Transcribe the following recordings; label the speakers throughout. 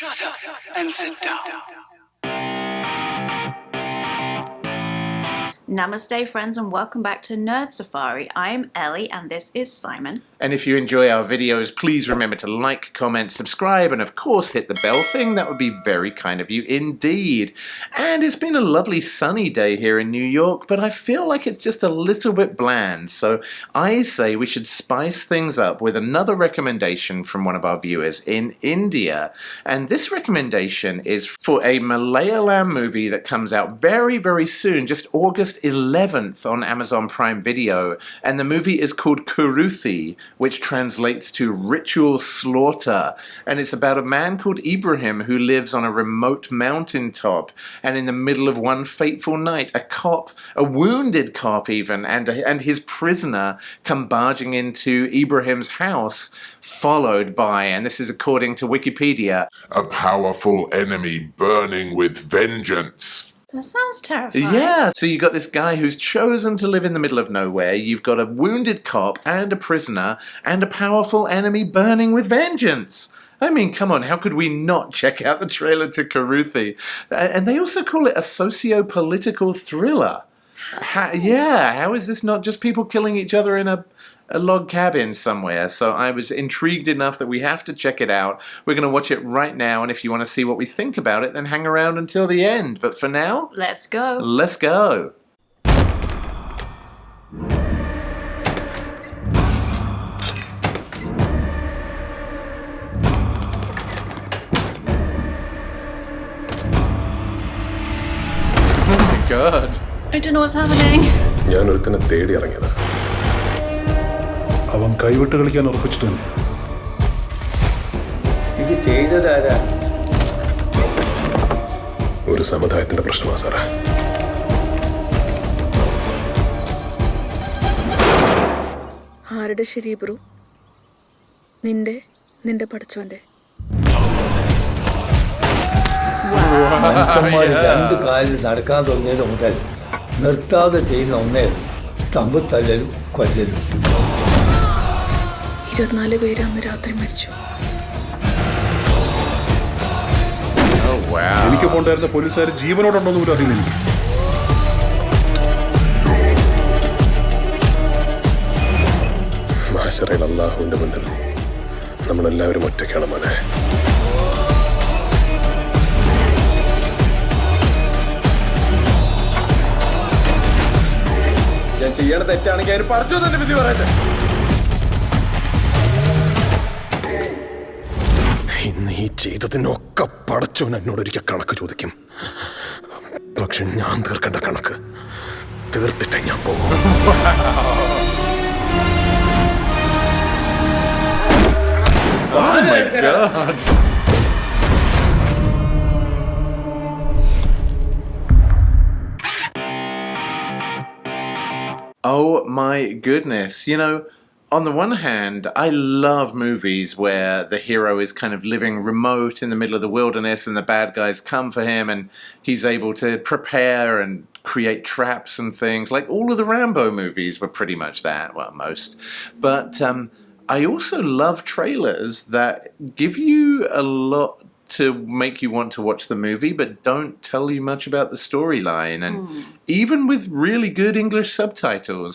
Speaker 1: Shut up and sit down.
Speaker 2: Namaste, friends, and welcome back to Nerd Safari. I'm Ellie, and this is Simon.
Speaker 3: And if you enjoy our videos, please remember to like, comment, subscribe, and of course hit the bell thing. That would be very kind of you indeed. And it's been a lovely sunny day here in New York, but I feel like it's just a little bit bland. So I say we should spice things up with another recommendation from one of our viewers in India. And this recommendation is for a Malayalam movie that comes out very, very soon, just August 11th on Amazon Prime Video. And the movie is called Kuruthi, which translates to ritual slaughter. And it's about a man called Ibrahim who lives on a remote mountaintop. And in the middle of one fateful night, a cop, a wounded cop even, and his prisoner come barging into Ibrahim's house, followed by, and this is according to Wikipedia,
Speaker 4: a powerful enemy burning with vengeance.
Speaker 2: That sounds terrifying.
Speaker 3: Yeah, so you've got this guy who's chosen to live in the middle of nowhere, you've got a wounded cop and a prisoner, and a powerful enemy burning with vengeance. I mean, come on, how could we not check out the trailer to Kuruthi? And they also call it a socio-political thriller. How is this not just people killing each other in a log cabin somewhere? So I was intrigued enough that we have to check it out. We're going to watch it right now, and if you want to see what we think about it, then hang around until the end. But for now,
Speaker 2: let's go.
Speaker 3: Let's go. Oh my god.
Speaker 2: I don't know what's happening.
Speaker 5: ഞാനൊരുത്തനെ തേടി ഇറങ്ങിയതാ. അവൻ കൈവിട്ട് കളിക്കാൻ ഉറപ്പിച്ചിട്ടുണ്ട്.
Speaker 6: ഇത് ചെയ്തതാരാ?
Speaker 5: ഒരു സമുദായത്തിന്റെ പ്രശ്നമാ സാറേ.
Speaker 7: ആരുടെ ശരി ബ്രോ? നിന്റെ പഠിച്ചോന്റെ?
Speaker 6: മനുഷ്യന്മാർ രണ്ട് കാലിൽ നടക്കാൻ തുടങ്ങിയത് മുതൽ നിർത്താതെ ചെയ്യുന്ന ഒന്നേ തമ്പുത്തല്ലലും കൊല്ലലും.
Speaker 7: 24 പേര് അന്ന് രാത്രി മരിച്ചു.
Speaker 5: എനിക്കൊപ്പം ഉണ്ടായിരുന്ന പോലീസുകാർ ജീവനോടുണ്ടോന്ന് പോലും അറിയില്ല എനിക്ക്. മാശറയിൽ അല്ലാഹുവിന്റെ മുന്നിൽ നമ്മളെല്ലാവരും ഒറ്റയ്ക്കാണ് മോനെ. ഞാൻ ചെയ്യണ തെറ്റാണെങ്കിൽ അതിന് പറിച്ചു തന്നെ വിധി പറയട്ടെ. ഇന്ന് ഈ ചെയ്തതിനൊക്കെ പടച്ചോൻ എന്നോടൊരിക്കൽ കണക്ക് ചോദിക്കും. പക്ഷെ ഞാൻ തീർക്കേണ്ട കണക്ക് തീർത്തിട്ടേ ഞാൻ പോകും.
Speaker 3: Oh my god. Oh my goodness. You know, on the one hand, I love movies where the hero is kind of living remote in the middle of the wilderness and the bad guys come for him and he's able to prepare and create traps and things. Like all of the Rambo movies were pretty much that. Well, most. But I also love trailers that give you a lot to make you want to watch the movie, but don't tell you much about the storyline. And even with really good English subtitles,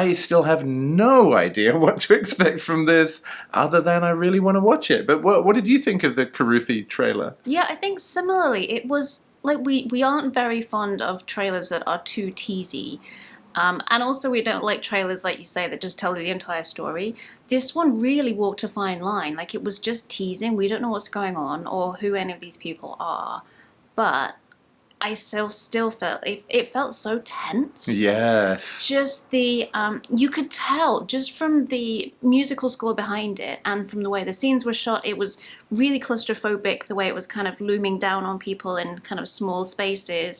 Speaker 3: I still have no idea what to expect from this, other than I really want to watch it. But what did you think of the Kuruthi trailer?
Speaker 2: Yeah, I think similarly, it was like we aren't very fond of trailers that are too teasy. And also we don't like trailers, like you say, that just tell you the entire story. This one really walked a fine line. Like, it was just teasing. We don't know what's going on or who any of these people are. But I still felt, it felt so tense.
Speaker 3: Yes.
Speaker 2: Just the, you could tell just from the musical score behind it and from the way the scenes were shot, it was really claustrophobic, the way it was kind of looming down on people in kind of small spaces.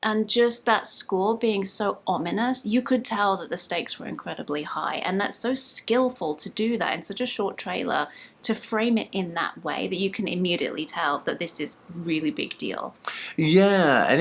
Speaker 2: And just that score being so ominous, you could tell that the stakes were incredibly high. And that's so skillful to do that in such a short trailer, to frame it in that way that you can immediately tell that this is a really big deal.
Speaker 3: Yeah, and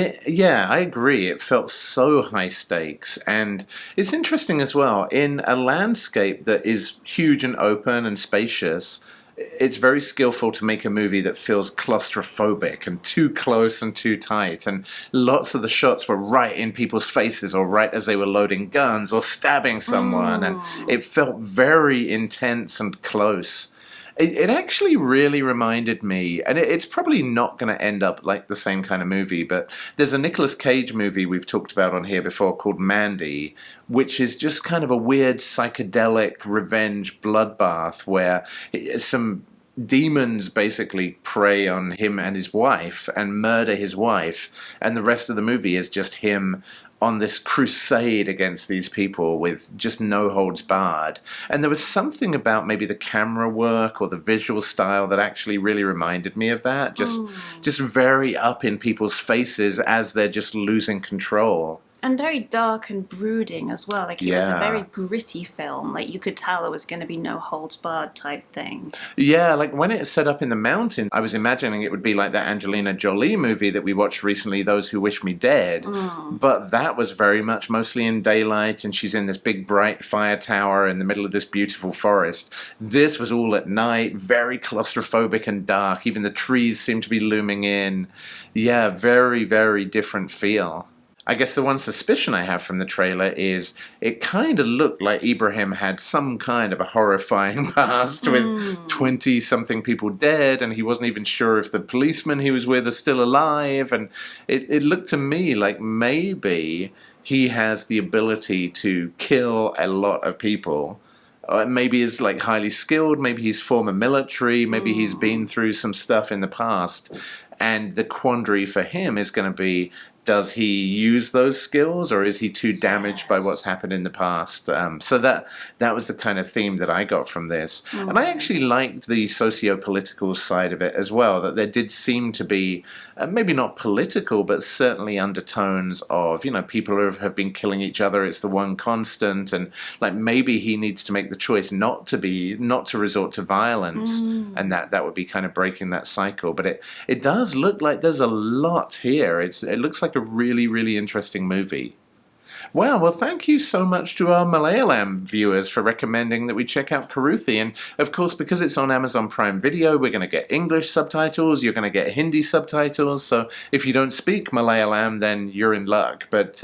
Speaker 3: I agree. It felt so high stakes. And it's interesting as well, in a landscape that is huge and open and spacious, it's very skillful to make a movie that feels claustrophobic and too close and too tight. And lots of the shots were right in people's faces or right as they were loading guns or stabbing someone. And it felt very intense and close. It actually really reminded me, and it's probably not going to end up like the same kind of movie, but there's a Nicolas Cage movie we've talked about on here before called Mandy, which is just kind of a weird psychedelic revenge bloodbath where some demons basically prey on him and his wife and murder his wife, and the rest of the movie is just him on this crusade against these people with just no holds barred. And there was something about maybe the camera work or the visual style that actually really reminded me of that. Just very up in people's faces as they're just losing control.
Speaker 2: And very dark and brooding as well. Like, it was a very gritty film. Like, you could tell it was going to be no holds barred type thing.
Speaker 3: Yeah, like when it set up in the mountain, I was imagining it would be like that Angelina Jolie movie that we watched recently, Those Who Wish Me Dead. But that was very much mostly in daylight, and she's in this big bright fire tower in the middle of this beautiful forest. This was all at night, very claustrophobic and dark. Even the trees seemed to be looming in. Yeah, very, very different feel. I guess the one suspicion I have from the trailer is it kind of looked like Ibrahim had some kind of a horrifying past with 20-something people dead, and he wasn't even sure if the policemen he was with are still alive, and it looked to me like maybe he has the ability to kill a lot of people. Maybe he's like highly skilled, maybe he's former military, maybe he's been through some stuff in the past, and the quandary for him is going to be, does he use those skills, or is he too damaged by what's happened in the past? So that was the kind of theme that I got from this. And I actually liked the socio-political side of it as well, that there did seem to be, maybe not political, but certainly undertones of, people who have been killing each other. It's the one constant, and like maybe he needs to make the choice not to resort to violence, and that would be kind of breaking that cycle. But it does look like there's a lot here. It looks like a really, really interesting movie. Wow, well, thank you so much to our Malayalam viewers for recommending that we check out Kuruthi. And, of course, because it's on Amazon Prime Video, we're going to get English subtitles, you're going to get Hindi subtitles, so if you don't speak Malayalam, then you're in luck. But,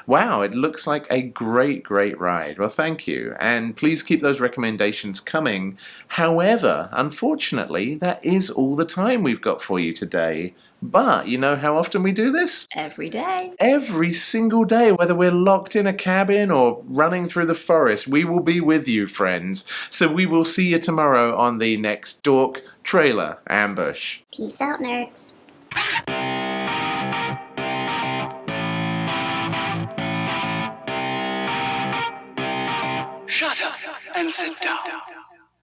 Speaker 3: wow, it looks like a great, great ride. Well, thank you. And please keep those recommendations coming. However, unfortunately, that is all the time we've got for you today. But you know how often we do this?
Speaker 2: Every day.
Speaker 3: Every single day, whether we're locked in a cabin or running through the forest, we will be with you, friends. So we will see you tomorrow on the next Dork Trailer Ambush.
Speaker 1: Peace out, nerds.
Speaker 8: Shut up and sit down.